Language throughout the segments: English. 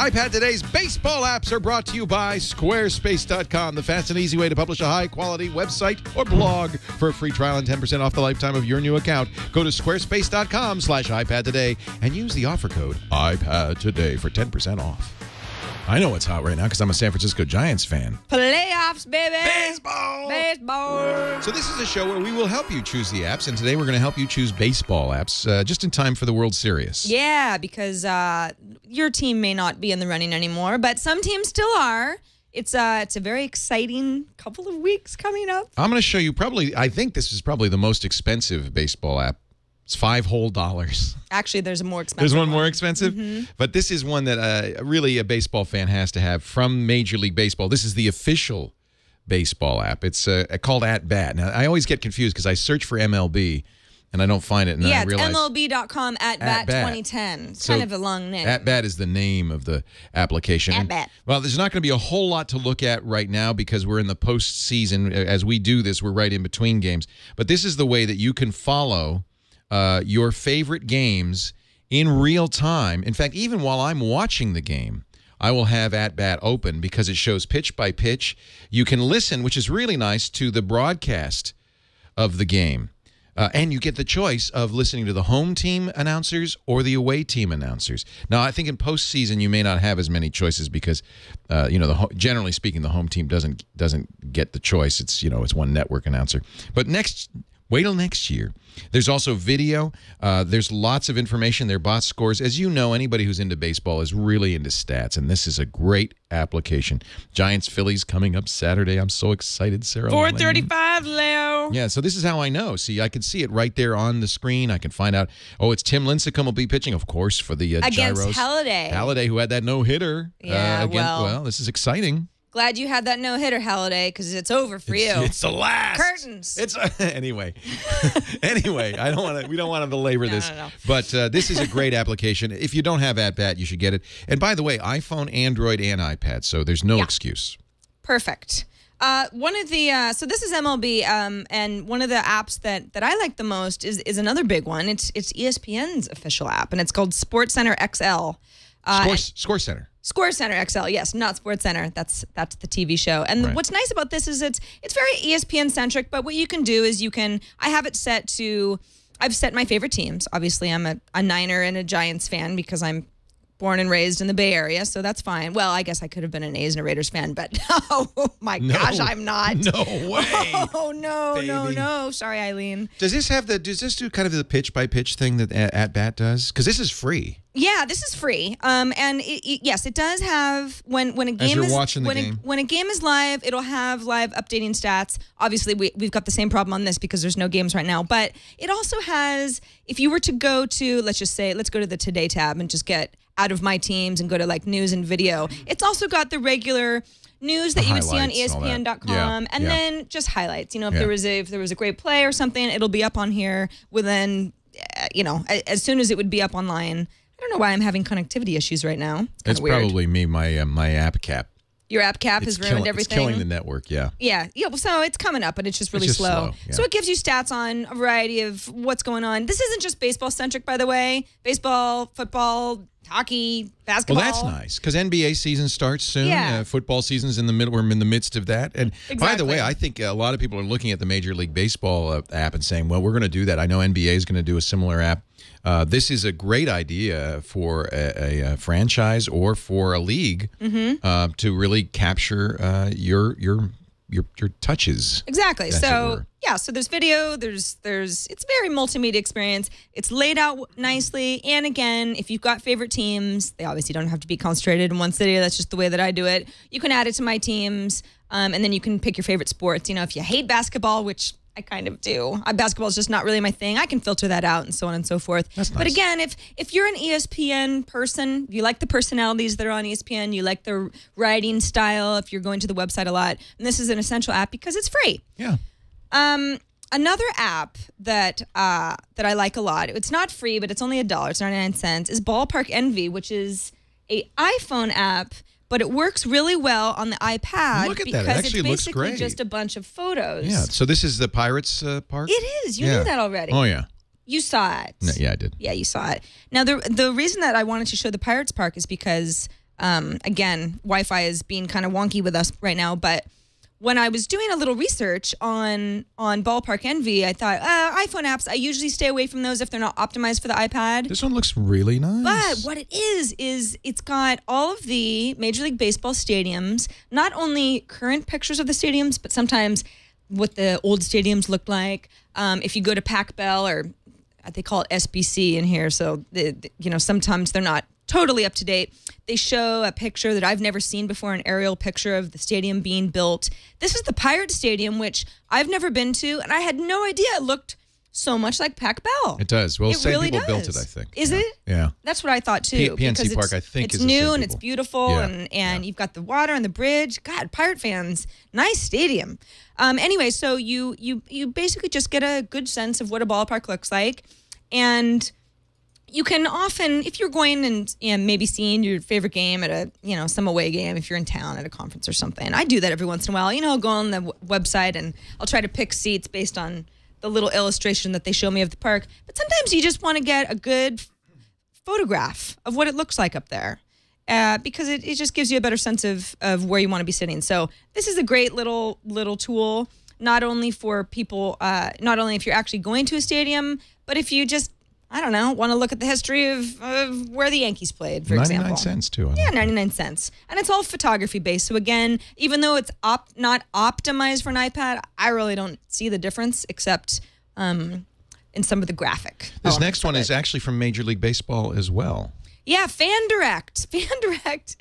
iPad Today's baseball apps are brought to you by Squarespace.com, the fast and easy way to publish a high-quality website or blog. For a free trial and 10% off the lifetime of your new account, go to squarespace.com/iPad Today and use the offer code iPad Today for 10% off. I know what's hot right now because I'm a San Francisco Giants fan. Playoffs, baby! Baseball! Baseball! So this is a show where we will help you choose the apps, and today we're going to help you choose baseball apps just in time for the World Series. Yeah, because your team may not be in the running anymore, but some teams still are. It's a very exciting couple of weeks coming up. I'm going to show you I think this is probably the most expensive baseball app. It's $5 whole. Actually, there's a more expensive There's one more expensive? Mm-hmm. But this is one that really a baseball fan has to have from Major League Baseball. This is the official baseball app. It's called At Bat. Now, I always get confused because I search for MLB and I don't find it. And yeah, I realize it's MLB.com At Bat 2010. It's kind of a long name. At Bat is the name of the application. At Bat. Well, there's not going to be a whole lot to look at right now because we're in the postseason. As we do this, we're right in between games. But this is the way that you can follow your favorite games in real time. In fact, even while I'm watching the game, I will have At Bat open because it shows pitch by pitch. You can listen, which is really nice, to the broadcast of the game. And you get the choice of listening to the home team announcers or the away team announcers. Now, I think in postseason you may not have as many choices because, generally speaking, the home team doesn't get the choice. It's it's one network announcer. But wait till next year. There's also video. There's lots of information. There are box scores. As you know, anybody who's into baseball is really into stats, and this is a great application. Giants-Phillies coming up Saturday. I'm so excited, Sarah. 4:35, Leo. Yeah, so this is how I know. See, I can see it right there on the screen. I can find out, it's Tim Lincecum will be pitching, of course, for the Against Gyros. Halliday. Halliday, who had that no-hitter. Yeah, well, this is exciting. Glad you had that no-hitter, Halliday, because it's over for you. It's the last. Curtains. It's anyway. Anyway, we don't want to belabor this. No. But this is a great application. If you don't have At Bat, you should get it. And by the way, iPhone, Android, and iPad, so there's no excuse. Perfect. One of the so this is MLB, and one of the apps that I like the most is another big one. It's ESPN's official app, and it's called SportsCenter XL. ScoreCenter. ScoreCenter XL, yes, not SportsCenter. That's the TV show. And right. What's nice about this is it's very ESPN centric. But what you can do is I have it set to. I've set my favorite teams. Obviously, I'm a Niner and a Giants fan because I'm born and raised in the Bay Area, so that's fine. Well, I guess I could have been an A's and a Raiders fan, but oh my gosh, I'm not. No way. Oh no, baby. No. Sorry, Eileen. Does this do kind of the pitch by pitch thing that At Bat does? Because this is free. Yeah, this is free. And yes, it does have when a game when a game is live, it'll have live updating stats. Obviously, we've got the same problem on this because there's no games right now. But it also has, if you were to go to, let's go to the Today tab and just get out of my teams and go to like news and video. It's also got the regular news that you would see on ESPN.com, and then just highlights. If there was a great play or something, it'll be up on here within, as soon as it would be up online. I don't know why I'm having connectivity issues right now. It's probably me, my app cap. Your app cap has ruined everything. It's killing the network, yeah. Yeah. Well, so it's coming up, but it's just really slow. Yeah. So it gives you stats on a variety of what's going on. This isn't just baseball-centric, by the way. Baseball, football, hockey, basketball. Well, that's nice, because NBA season starts soon. Yeah. Football season's in the middle. We're in the midst of that. And exactly. By the way, I think a lot of people are looking at the Major League Baseball app and saying, well, we're going to do that. I know NBA is going to do a similar app. This is a great idea for a franchise or for a league to really capture your touches. Exactly. So so there's video. There's it's a very multimedia experience. It's laid out nicely. And again, if you've got favorite teams, they obviously don't have to be concentrated in one city. That's just the way that I do it. You can add it to my teams, and then you can pick your favorite sports. If you hate basketball, which I kind of do. Basketball is just not really my thing. I can filter that out and so on and so forth. That's nice. But again, if you're an ESPN person, you like the personalities that are on ESPN, you like the writing style, if you're going to the website a lot, and this is an essential app because it's free. Yeah. Another app that I like a lot, it's not free, but it's only $1, it's 99 cents, is Ballpark Envy, which is an iPhone app, but it works really well on the iPad. Look at because that. It actually it's looks basically great. just a bunch of photos. Yeah. So this is the Pirates Park? It is. You knew that already. Oh, yeah. You saw it. No, yeah, I did. Yeah, you saw it. Now, the reason that I wanted to show the Pirates Park is because Again, Wi-Fi is being kind of wonky with us right now, but when I was doing a little research on Ballpark Envy, I thought, iPhone apps, I usually stay away from those if they're not optimized for the iPad. This one looks really nice. But what it is it's got all of the Major League Baseball stadiums, not only current pictures of the stadiums, but sometimes what the old stadiums looked like. If you go to Pac Bell, or they call it SBC in here, so sometimes they're not totally up to date. They show a picture that I've never seen before, an aerial picture of the stadium being built. This is the Pirates Stadium, which I've never been to, and I had no idea it looked so much like Pac Bell. It does. Well, same really people built it, I think. Is it? Yeah. That's what I thought too. PNC Park, I think, it's new and it's beautiful, and you've got the water and the bridge. God, Pirate fans, nice stadium. Anyway, so you basically just get a good sense of what a ballpark looks like, and you can often, if you're going and maybe seeing your favorite game at some away game, if you're in town at a conference or something. I do that every once in a while. I'll go on the website and I'll try to pick seats based on the little illustration that they show me of the park. But sometimes you just want to get a good photograph of what it looks like up there, because it just gives you a better sense of where you want to be sitting. So this is a great little tool, not only for people, not only if you're actually going to a stadium, but if you just, I don't know, want to look at the history of where the Yankees played, for example. 99 cents, too. Yeah, 99 cents. And it's all photography-based. So, again, even though it's not optimized for an iPad, I really don't see the difference, except in some of the graphic. This next one is actually from Major League Baseball as well. Yeah, FanDirect. FanDirect.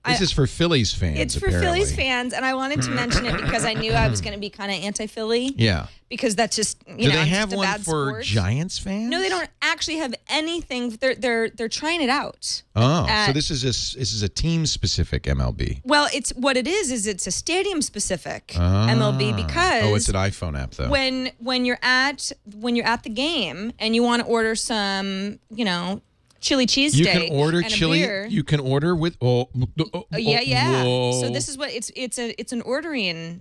This is for Phillies fans, It's for Phillies fans, and I wanted to mention it because I knew I was going to be kind of anti-Philly. Yeah. Because that's just, Do they have one for sport. Giants fans? No, they don't actually have anything. They're trying it out. Oh, so this is a team-specific MLB. Well, what it is it's a stadium-specific MLB, because it's an iPhone app though. When you're at the game and you want to order some, chili cheese steak. You can order chili. Beer. You can order with yeah. Whoa. So this is what it's an ordering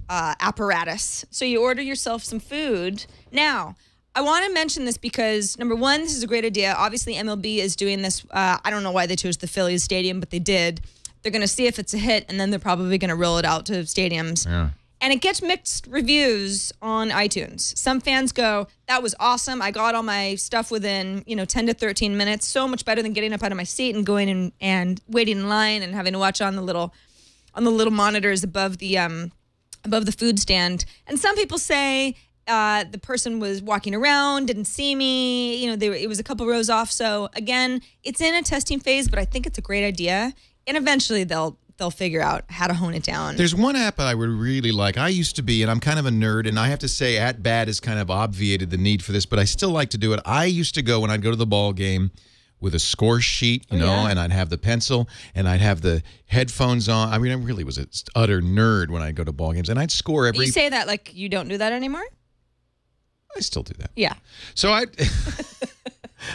apparatus. So you order yourself some food. Now, I want to mention this because, number one, this is a great idea. Obviously, MLB is doing this. I don't know why they chose the Phillies stadium, but they did. They're going to see if it's a hit, and then they're probably going to roll it out to stadiums. Yeah. And it gets mixed reviews on iTunes. Some fans go, that was awesome. I got all my stuff within 10 to 13 minutes. So much better than getting up out of my seat and going and waiting in line and having to watch on the little monitors above the food stand. And some people say the person was walking around, didn't see me. It was a couple rows off. So again, it's in a testing phase, but I think it's a great idea. And eventually they'll figure out how to hone it down. There's one app I would really like. I used to be, and I'm kind of a nerd, and I have to say @bad has kind of obviated the need for this, but I still like to do it. I used to go, when I'd go to the ball game, with a score sheet, and I'd have the pencil, and I'd have the headphones on. I mean, I really was an utter nerd when I'd go to ball games, and I'd score every... You say that like you don't do that anymore? I still do that. Yeah. So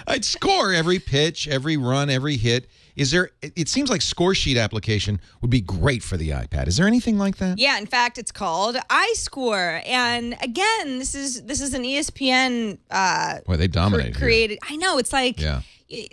I'd score every pitch, every run, every hit. It seems like score sheet application would be great for the iPad. Is there anything like that? Yeah, in fact, it's called iScore. And again, this is an ESPN Boy, they dominate created. Here. I know, it's like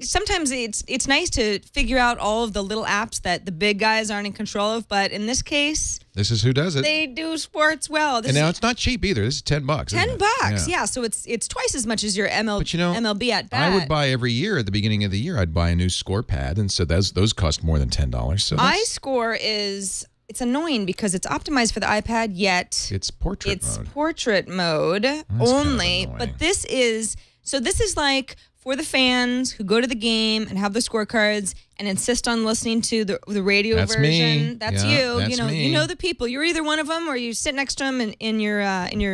sometimes it's nice to figure out all of the little apps that the big guys aren't in control of, but in this case, this is who does it. They do sports well. And now it's not cheap either. This is $10. $10, yeah. So it's twice as much as your MLB at bat. I would buy every year at the beginning of the year. I'd buy a new score pad, and so those cost more than $10. So iScore it's annoying because it's optimized for the iPad, yet it's portrait mode only. But this is like for the fans who go to the game and have the scorecards and insist on listening to the radio version. Me. That's you. That's me. You know the people. You're either one of them or you sit next to them in your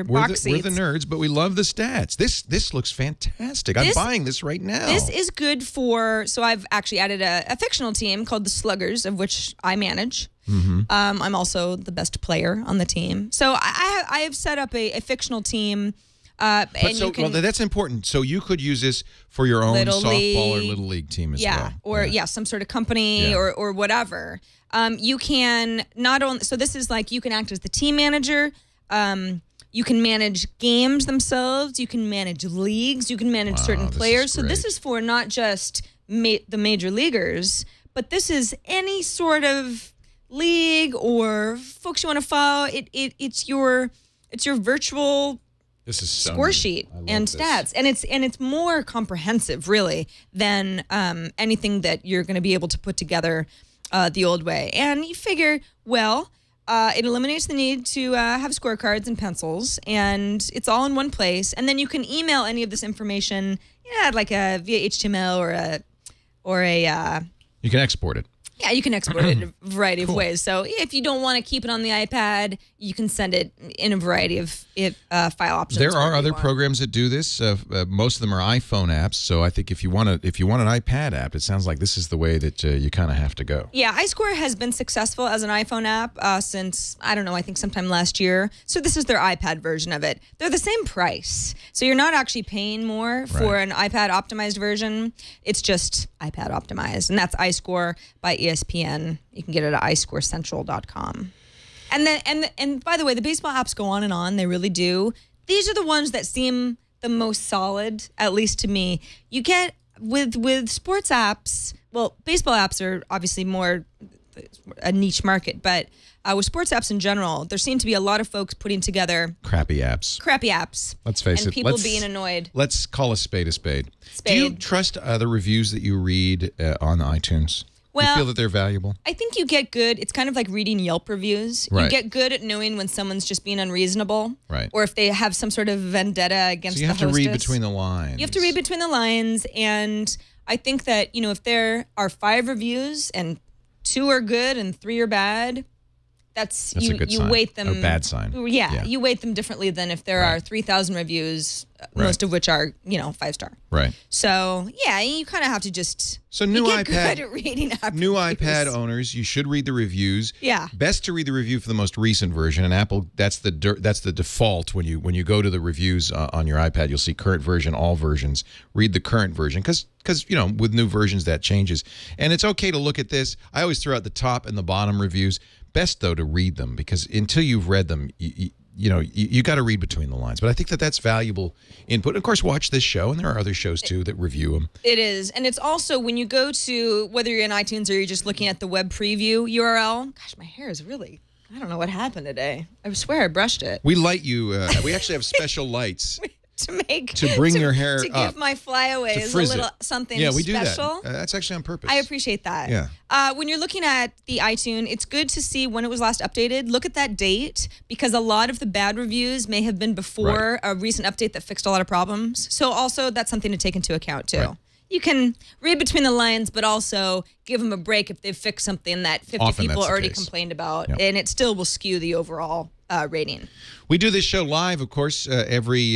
box seats. We're the nerds, but we love the stats. This looks fantastic. I'm buying this right now. This is good for. So I've actually added a fictional team called the Sluggers, of which I manage. Mm-hmm. I'm also the best player on the team. So I have set up a fictional team. That's important. So you could use this for your own softball or little league team as well. Or some sort of company or whatever. You can not only, so this is like you can act as the team manager. You can manage games themselves. You can manage leagues. You can manage certain players. So this is for not just the major leaguers, but this is any sort of league or folks you want to follow. It's your virtual score sheet and stats, and it's more comprehensive really than anything that you're going to be able to put together the old way. And you figure, well, it eliminates the need to have scorecards and pencils, and it's all in one place. And then you can email any of this information, like via HTML or a. You can export it. Yeah, you can export it in a variety of ways. So if you don't want to keep it on the iPad, you can send it in a variety of file options. There are other programs that do this. Most of them are iPhone apps. So I think if you want an iPad app, it sounds like this is the way that you kind of have to go. Yeah, iScore has been successful as an iPhone app since, I don't know, I think sometime last year. So this is their iPad version of it. They're the same price. So you're not actually paying more for an iPad optimized version. It's just iPad optimized. And that's iScore by ESPN. You can get it at iScoreCentral.com. And by the way, the baseball apps go on and on. They really do. These are the ones that seem the most solid, at least to me. You get with sports apps. Well, baseball apps are obviously more a niche market, but with sports apps in general, there seem to be a lot of folks putting together crappy apps. Let's face it. And people being annoyed. Let's call a spade a spade. Do you trust the reviews that you read on iTunes? Well, you feel that they're valuable? I think you get good. It's kind of like reading Yelp reviews. Right. You get good at knowing when someone's just being unreasonable. Right. Or if they have some sort of vendetta against the hostess. So you have to read between the lines. You have to read between the lines. And I think that, if there are 5 reviews and 2 are good and 3 are bad, that's a good sign. weight them. A bad sign. Yeah, you weight them differently than if there are 3,000 reviews, most of which are 5-star. Right. So yeah, you kind of have to just. So new get iPad. Good at reading new iPad owners, you should read the reviews. Yeah. Best to read the review for the most recent version. And Apple, that's the default when you go to the reviews on your iPad. You'll see current version, all versions. Read the current version because with new versions that changes. And it's okay to look at this. I always throw out the top and the bottom reviews. Best, though, to read them because until you've read them, you got to read between the lines. But I think that's valuable input. Of course, watch this show, and there are other shows, too, that review them. It is. And it's also when you go to, whether you're in iTunes or you're just looking at the web preview URL. Gosh, my hair is really, I don't know what happened today. I swear I brushed it. We light you. We actually have special lights. to bring your hair to up, give my flyaways a little something special. Yeah, we do that. That's actually on purpose. I appreciate that. Yeah. When you're looking at the iTunes, it's good to see when it was last updated. Look at that date because a lot of the bad reviews may have been before a recent update that fixed a lot of problems. So also that's something to take into account too. Right. You can read between the lines, but also give them a break if they've fixed something that 50 people already complained about, and it still will skew the overall rating. We do this show live, of course, every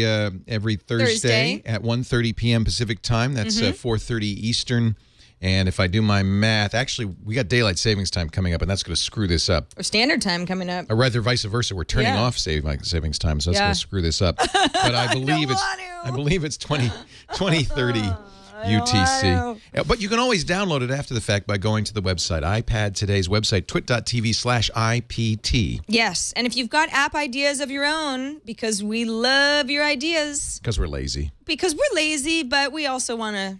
Thursday at 1:30 p.m. Pacific time. That's 4:30 Eastern. And if I do my math, actually, we got daylight savings time coming up, and that's going to screw this up. Or standard time coming up. Or rather, vice versa. We're turning off savings time, so that's going to screw this up. But I believe it's 2030. UTC. But you can always download it after the fact by going to the website, iPad Today's website, twit.tv/IPT. Yes, and if you've got app ideas of your own, because we love your ideas. Because we're lazy. But we also want to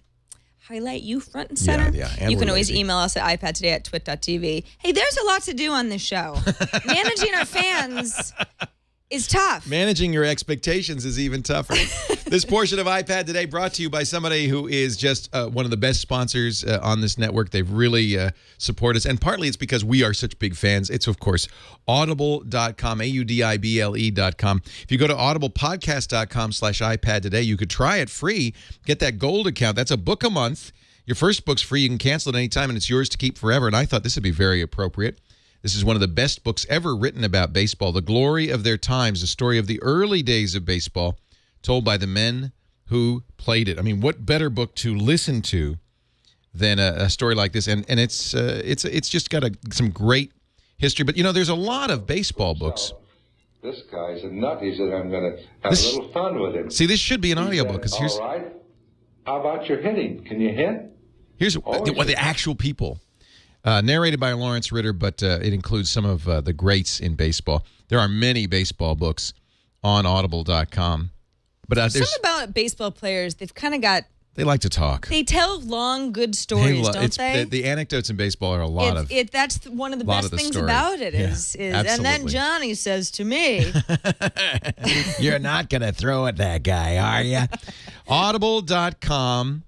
highlight you front and center. Yeah, and you can always email us at iPadToday@twit.tv. Hey, there's a lot to do on this show. Managing our fans is tough. Managing your expectations is even tougher. This portion of iPad Today brought to you by somebody who is just one of the best sponsors on this network. They've really supported us, and partly it's because we are such big fans. It's, of course, audible.com, audible.com. If you go to audiblepodcast.com/iPad Today, you could try it free, get that gold account. That's a book a month. Your first book's free. You can cancel it anytime, and it's yours to keep forever, and I thought this would be very appropriate. This is one of the best books ever written about baseball, The Glory of Their Times, the story of the early days of baseball, told by the men who played it. I mean, what better book to listen to than a story like this? And it's just got some great history. But, there's a lot of baseball books. This guy's a nut. He said, I'm going to have a little fun with him. See, this should be an audiobook. All right. How about your hitting? Can you hit? Here's the actual people. Narrated by Lawrence Ritter, but it includes some of the greats in baseball. There are many baseball books on audible.com. But something about baseball players, they've kind of got They like to talk. They tell long, good stories, don't they? The anecdotes in baseball are a lot of. That's one of the best things about it. Is and then Johnny says to me, "You're not going to throw at that guy, are you?" Audible.com.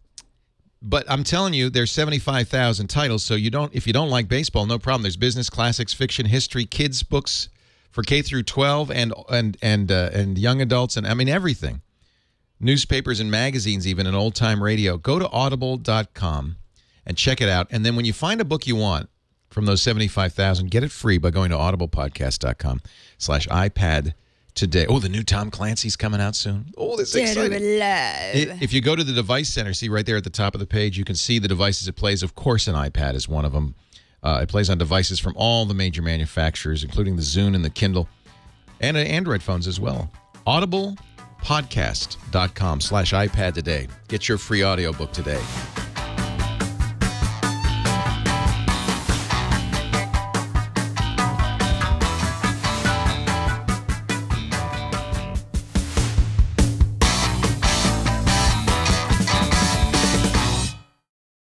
But I'm telling you, there's 75,000 titles. So if you don't like baseball, no problem. There's business, classics, fiction, history, kids books for K through 12, and young adults, and I mean everything. Newspapers and magazines, even, and old-time radio. Go to audible.com and check it out. And then when you find a book you want from those 75,000, get it free by going to audiblepodcast.com/iPad today. Oh, the new Tom Clancy's coming out soon. Oh, this is exciting. If you go to the device center, see right there at the top of the page, you can see the devices it plays. Of course, an iPad is one of them. It plays on devices from all the major manufacturers, including the Zune and the Kindle, and Android phones as well. audiblepodcast.com/iPad today. Get your free audiobook today.